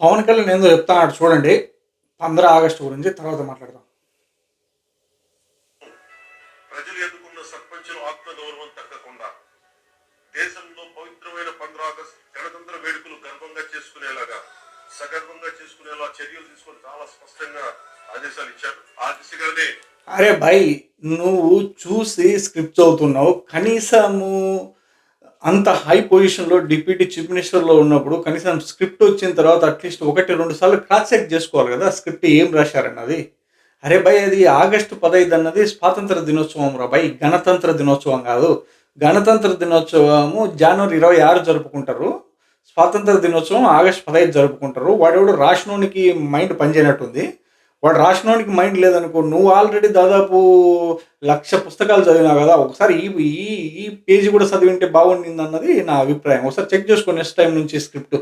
పవన్ కళ్యాణ్ ఏందో చెప్తాడు చూడండి. 15 ఆగస్టు గురించి తర్వాత మాట్లాడదాం. ప్రజలు ఎన్నుకున్న సర్పంచులు ఆత్మగౌరవం తగ్గకుండా దేశంలో పవిత్రమైన 15 ఆగస్టు గణతంత్ర వేడుకలు సగర్వంగా చేసుకునేలా చర్యలు తీసుకొని చాలా స్పష్టంగా ఆదేశాలు ఇచ్చారు. ఆ దిశగానే అరే భాయ్, నువ్వు చూసి స్క్రిప్ట్ చదువుతున్నావు. కనీసము అంత హై పొజిషన్లో డిప్యూటీ చీఫ్ మినిస్టర్లో ఉన్నప్పుడు కనీసం స్క్రిప్ట్ వచ్చిన తర్వాత అట్లీస్ట్ 1-2 సార్లు క్రాస్ చెక్ చేసుకోవాలి కదా, స్క్రిప్ట్ ఏం రాశారన్నది. అరే భయ్, అది ఆగస్టు 15 అన్నది స్వాతంత్ర దినోత్సవం రా భయ్, గణతంత్ర దినోత్సవం కాదు. గణతంత్ర దినోత్సవము జనవరి 26 జరుపుకుంటారు. స్వాతంత్ర దినోత్సవం ఆగస్టు 15 జరుపుకుంటారు. వాడెవడు రాసినోనికి మైండ్ పనిచేయనట్టుంది. వాడు రాసినోనికి మైండ్ లేదనుకో, నువ్వు ఆల్రెడీ దాదాపు 1,00,000 పుస్తకాలు చదివినావు కదా, ఒకసారి ఈ ఈ ఈ పేజీ కూడా చదివింటే బాగుండింది అన్నది నా అభిప్రాయం. ఒకసారి చెక్ చేసుకో నెక్స్ట్ టైం నుంచి స్క్రిప్ట్.